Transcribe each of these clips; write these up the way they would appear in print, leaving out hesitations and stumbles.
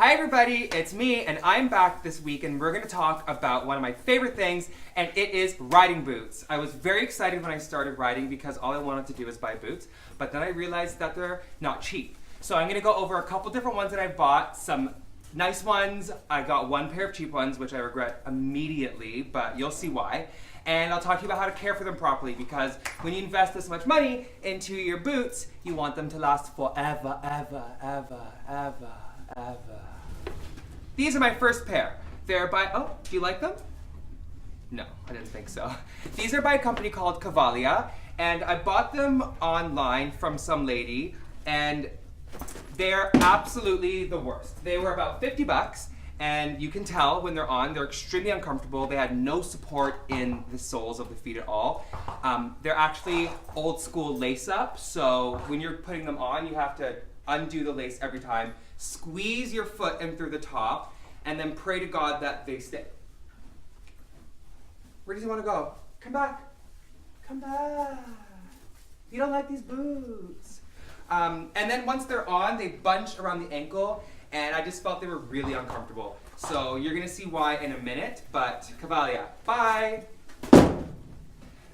Hi everybody, it's me and I'm back this week and we're going to talk about one of my favorite things, and it is riding boots. I was very excited when I started riding because all I wanted to do was buy boots, but then I realized that they're not cheap. So I'm going to go over a couple different ones that I bought, some nice ones. I got one pair of cheap ones, which I regret immediately, but you'll see why. And I'll talk to you about how to care for them properly, because when you invest this much money into your boots, you want them to last forever, ever, ever, ever, ever. These are my first pair. They're by, oh, do you like them? No, I didn't think so. These are by a company called Cavlier, and I bought them online from some lady, and they're absolutely the worst. They were about 50 bucks, and you can tell when they're on, they're extremely uncomfortable. They had no support in the soles of the feet at all. They're actually old school lace up, so when you're putting them on, you have to undo the lace every time, squeeze your foot in through the top, and then pray to God that they stay. Where does he want to go? Come back. Come back. You don't like these boots. And then once they're on, they bunch around the ankle, and I just felt they were really uncomfortable. So you're going to see why in a minute, but Cavlier, bye.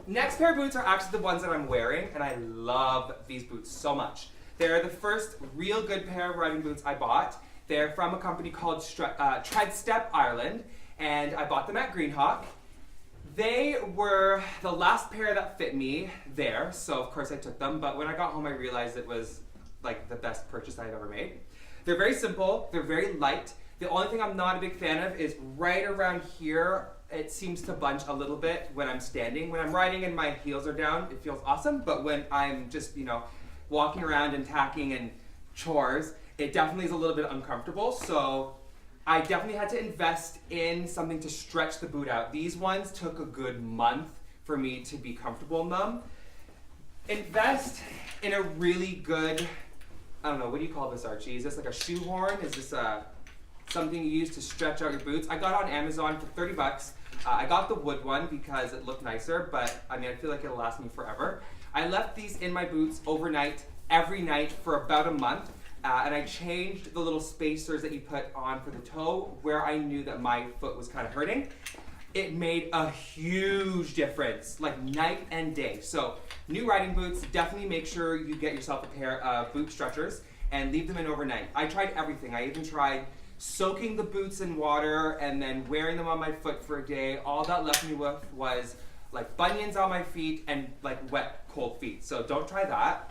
Next pair of boots are actually the ones that I'm wearing, and I love these boots so much. They're the first real good pair of riding boots I bought. They're from a company called Tredstep, Ireland, and I bought them at Greenhawk. They were the last pair that fit me there, so of course I took them, but when I got home I realized it was like the best purchase I've ever made. They're very simple, they're very light. The only thing I'm not a big fan of is right around here, it seems to bunch a little bit when I'm standing. When I'm riding and my heels are down, it feels awesome, but when I'm just, walking around and tacking and chores, it definitely is a little bit uncomfortable. So I definitely had to invest in something to stretch the boot out. These ones took a good month for me to be comfortable in them. Invest in a really good, I don't know, what do you call this, Archie? Is this like a shoehorn? Is this something you use to stretch out your boots? I got it on Amazon for 30 bucks. I got the wood one because it looked nicer, but I feel like it'll last me forever. I left these in my boots overnight, every night for about a month, and I changed the little spacers that you put on for the toe where I knew that my foot was kind of hurting. It made a huge difference, like night and day. So new riding boots, definitely make sure you get yourself a pair of boot stretchers and leave them in overnight. I tried everything. I even tried soaking the boots in water and then wearing them on my foot for a day. All that left me with was like bunions on my feet and like wet, cold feet. So don't try that.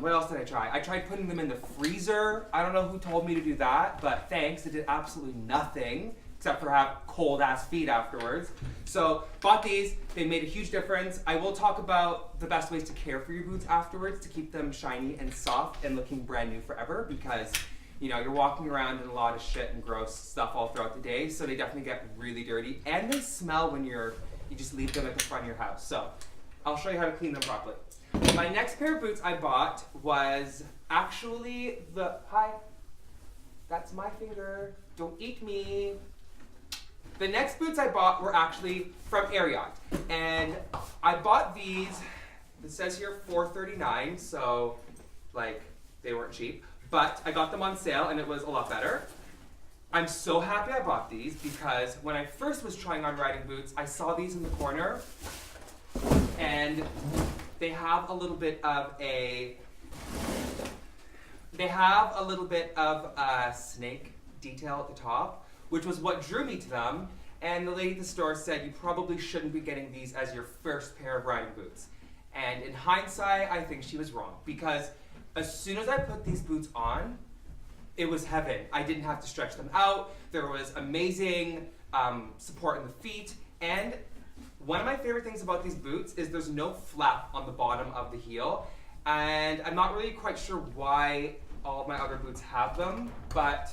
What else did I try? I tried putting them in the freezer. I don't know who told me to do that, but thanks. It did absolutely nothing except for have cold ass feet afterwards. So bought these. They made a huge difference. I will talk about the best ways to care for your boots afterwards to keep them shiny and soft and looking brand new forever, because you're walking around in a lot of shit and gross stuff all throughout the day, so they definitely get really dirty, and they smell when you just leave them at the front of your house. So I'll show you how to clean them properly. My next pair of boots I bought was actually hi, that's my finger, don't eat me. The next boots I bought were actually from Ariat, and I bought these, it says here $4.39, so they weren't cheap, but I got them on sale and it was a lot better. I'm so happy I bought these because when I first was trying on riding boots, I saw these in the corner, and they have a little bit of a snake detail at the top, which was what drew me to them. And the lady at the store said you probably shouldn't be getting these as your first pair of riding boots. And in hindsight, I think she was wrong, because as soon as I put these boots on, it was heaven. I didn't have to stretch them out. There was amazing support in the feet. And one of my favorite things about these boots is there's no flap on the bottom of the heel. And I'm not really quite sure why all of my other boots have them, but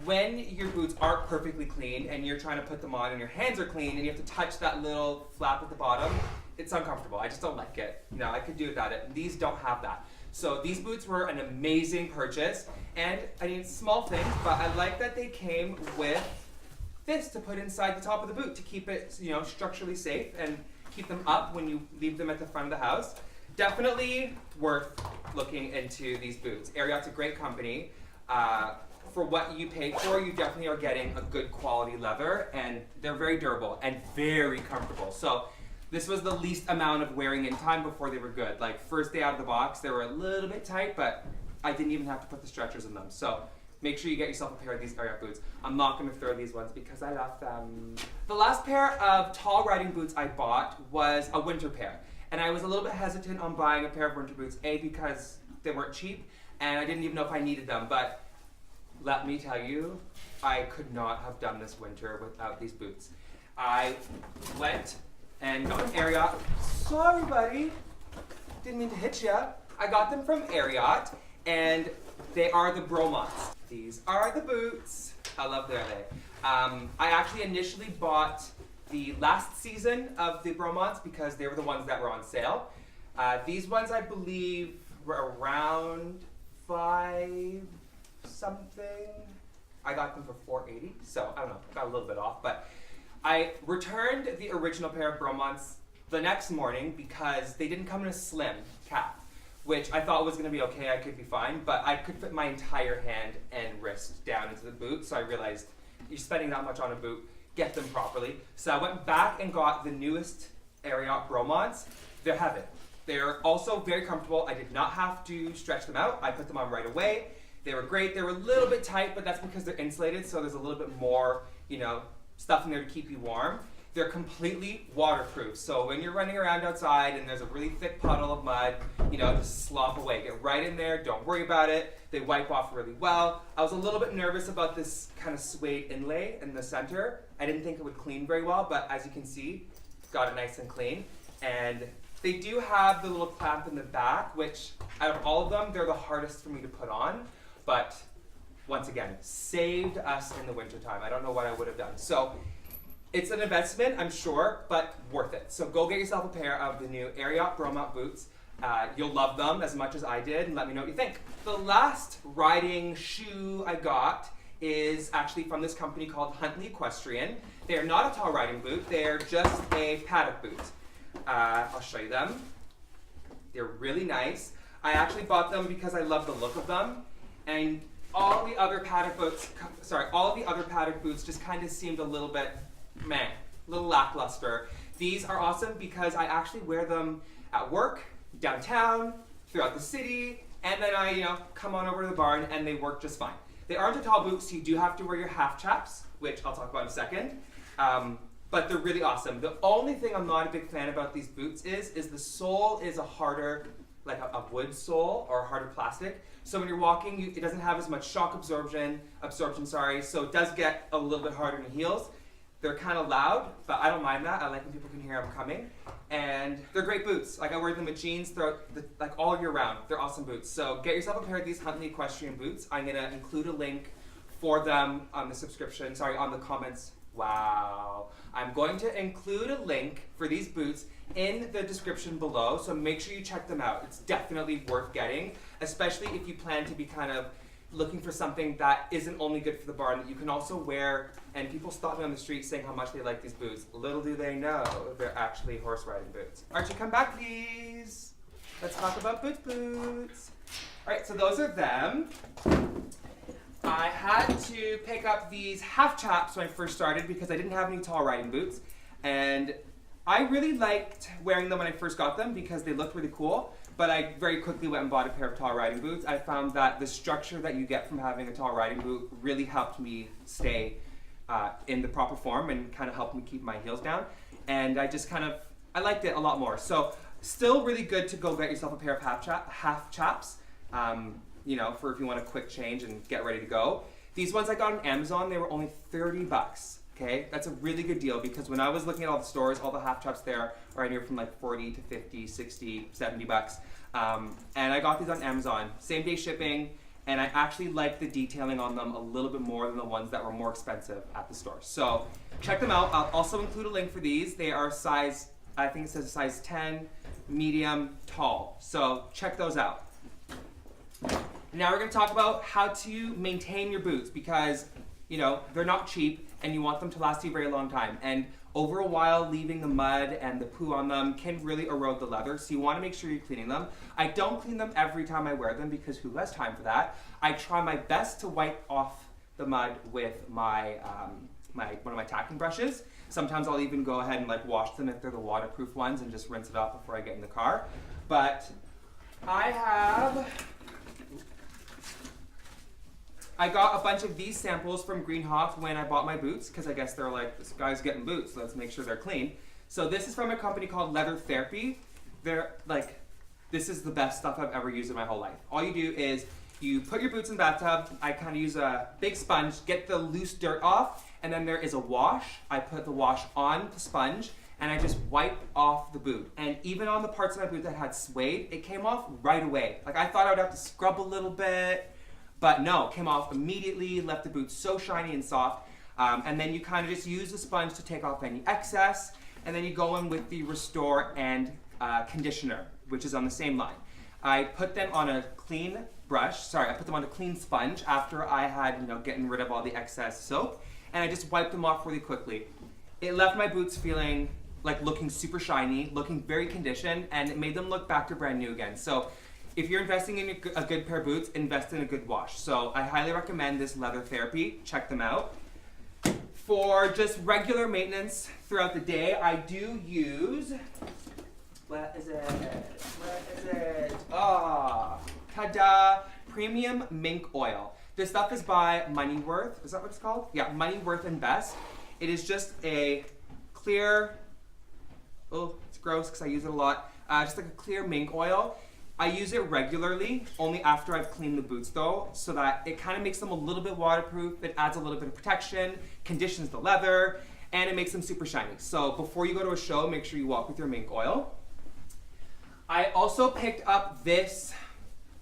when your boots aren't perfectly clean and you're trying to put them on and your hands are clean and you have to touch that little flap at the bottom, it's uncomfortable. I just don't like it. I could do without it. These don't have that. So these boots were an amazing purchase, and small things, but I like that they came with this to put inside the top of the boot to keep it, structurally safe and keep them up when you leave them at the front of the house. Definitely worth looking into these boots. Ariat's a great company. For what you pay for, you definitely are getting a good quality leather, and they're very durable and very comfortable. So this was the least amount of wearing in time before they were good. Like first day out of the box, they were a little bit tight, but I didn't even have to put the stretchers in them. So make sure you get yourself a pair of these Ariat boots. I'm not going to throw these ones because I love them. The last pair of tall riding boots I bought was a winter pair. And I was a little bit hesitant on buying a pair of winter boots, A, because they weren't cheap, and I didn't even know if I needed them. But let me tell you, I could not have done this winter without these boots. I went and got an Ariat. Sorry, buddy. Didn't mean to hit you. I got them from Ariat, and they are the Bromants. These are the boots. How lovely are they? I actually initially bought the last season of the Bromants because they were the ones that were on sale. These ones, I believe, were around $5 something. I got them for $4.80, so I don't know, got a little bit off, but I returned the original pair of Bromants the next morning because they didn't come in a slim calf, which I thought was going to be okay, I could be fine, but I could fit my entire hand and wrist down into the boot, so I realized you're spending that much on a boot, get them properly. So I went back and got the newest Ariat Bromants. They're heaven. They're also very comfortable. I did not have to stretch them out. I put them on right away. They were great. They were a little bit tight, but that's because they're insulated, so there's a little bit more, stuff in there to keep you warm. They're completely waterproof, so when you're running around outside and there's a really thick puddle of mud, just slop away. Get right in there. Don't worry about it. They wipe off really well. I was a little bit nervous about this kind of suede inlay in the center. I didn't think it would clean very well, but as you can see, got it nice and clean. And they do have the little clamp in the back, which out of all of them, they're the hardest for me to put on. But once again, saved us in the wintertime. I don't know what I would have done. So it's an investment, I'm sure, but worth it. So go get yourself a pair of the new Ariat Bromant boots. You'll love them as much as I did, and let me know what you think. The last riding shoe I got is actually from this company called Huntley Equestrian. They are not a tall riding boot, they're just a paddock boot. I'll show you them. They're really nice. I actually bought them because I love the look of them, and all the other paddock boots just kind of seemed a little bit meh, a little lackluster. These are awesome because I actually wear them at work, downtown, throughout the city, and then I, come on over to the barn and they work just fine. They aren't a tall boot, so you do have to wear your half-chaps, which I'll talk about in a second. But they're really awesome. The only thing I'm not a big fan about these boots is the sole is a harder, like a wood sole or a harder plastic. So when you're walking, it doesn't have as much shock absorption, so it does get a little bit harder in the heels. They're kind of loud, but I don't mind that. I like when people can hear I'm coming. And they're great boots. Like I wear them with jeans throughout all year round. They're awesome boots. So get yourself a pair of these Huntley Equestrian boots. I'm gonna include a link for them on the comments. Wow. I'm going to include a link for these boots in the description below, so make sure you check them out. It's definitely worth getting, especially if you plan to be kind of looking for something that isn't only good for the barn, that you can also wear, and people stop me on the street saying how much they like these boots. Little do they know, they're actually horse riding boots. Archie, come back please. Let's talk about boots. All right, so those are them. I had to pick up these half-chaps when I first started because I didn't have any tall riding boots, and I really liked wearing them when I first got them because they looked really cool, but I very quickly went and bought a pair of tall riding boots. I found that the structure that you get from having a tall riding boot really helped me stay in the proper form and kind of helped me keep my heels down, and I liked it a lot more. So still really good to go get yourself a pair of half-chaps. For if you want a quick change and get ready to go. These ones I got on Amazon, they were only $30, okay? That's a really good deal because when I was looking at all the stores, all the half-chaps there are anywhere from like 40 to 50, 60, $70. And I got these on Amazon, same day shipping, and I actually liked the detailing on them a little bit more than the ones that were more expensive at the store. So check them out. I'll also include a link for these. They are size, I think it says size 10, medium, tall. So check those out. Now we're going to talk about how to maintain your boots because, they're not cheap and you want them to last you a very long time. And over a while, leaving the mud and the poo on them can really erode the leather, so you want to make sure you're cleaning them. I don't clean them every time I wear them because who has time for that? I try my best to wipe off the mud with my one of my tacking brushes. Sometimes I'll even go ahead and like wash them if they're the waterproof ones and just rinse it off before I get in the car. But I got a bunch of these samples from Greenhawk when I bought my boots because I guess they're like, this guy's getting boots, so let's make sure they're clean. So this is from a company called Leather Therapy. They're like, this is the best stuff I've ever used in my whole life. All you do is you put your boots in the bathtub. I kind of use a big sponge, get the loose dirt off, and then there is a wash. I put the wash on the sponge and I just wipe off the boot. And even on the parts of my boot that had suede, it came off right away. Like I thought I would have to scrub a little bit, but no, it came off immediately, left the boot so shiny and soft. And then you kind of just use the sponge to take off any excess, and then you go in with the Restore and Conditioner, which is on the same line. I put them on a clean brush, I put them on a clean sponge after I had, getting rid of all the excess soap, and I just wiped them off really quickly. It left my boots feeling like looking super shiny, looking very conditioned, and it made them look back to brand new again. So if you're investing in a good pair of boots, invest in a good wash. So I highly recommend this Leather Therapy. Check them out. For just regular maintenance throughout the day, I do use, what is it? Ta-da! Premium Mink Oil. This stuff is by Moneyworth. Is that what it's called? Yeah, Moneyworth and Best. It is just a clear, it's gross because I use it a lot, just like a clear mink oil. I use it regularly, only after I've cleaned the boots though, so that it kind of makes them a little bit waterproof, it adds a little bit of protection, conditions the leather, and it makes them super shiny. So before you go to a show, make sure you walk with your mink oil. I also picked up this,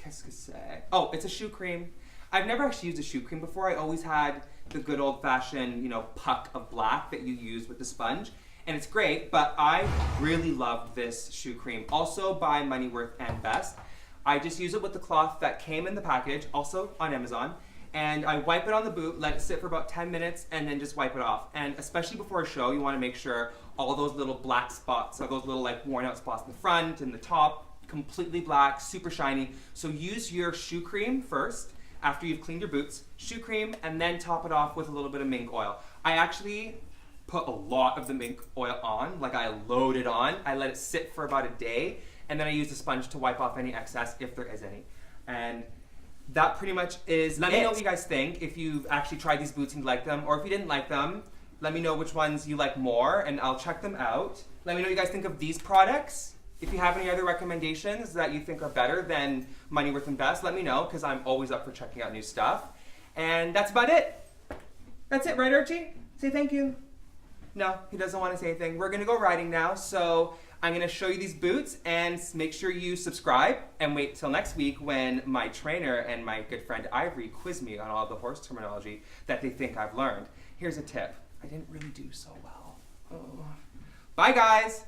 it's a shoe cream. I've never actually used a shoe cream before. I always had the good old-fashioned, puck of black that you use with the sponge. And it's great, but I really love this shoe cream. Also by Moneyworth and Best. I just use it with the cloth that came in the package, also on Amazon. And I wipe it on the boot, let it sit for about 10 minutes, and then just wipe it off. And especially before a show, you want to make sure all those little black spots, or those little like worn out spots in the front and the top, completely black, super shiny. So use your shoe cream first, after you've cleaned your boots, shoe cream, and then top it off with a little bit of mink oil. I actually put a lot of the mink oil on, like I load it on. I let it sit for about a day, and then I use the sponge to wipe off any excess if there is any. And that pretty much is Let me know what you guys think, if you've actually tried these boots and you like them, or if you didn't like them, let me know which ones you like more, and I'll check them out. Let me know what you guys think of these products. If you have any other recommendations that you think are better than Moneyworth and Best, let me know, because I'm always up for checking out new stuff. And that's about it. That's it, right, Archie? Say thank you. No, he doesn't want to say anything. We're going to go riding now, so I'm going to show you these boots, and make sure you subscribe, and wait till next week when my trainer and my good friend Ivory quiz me on all the horse terminology that they think I've learned. Here's a tip. I didn't really do so well. Oh. Bye, guys!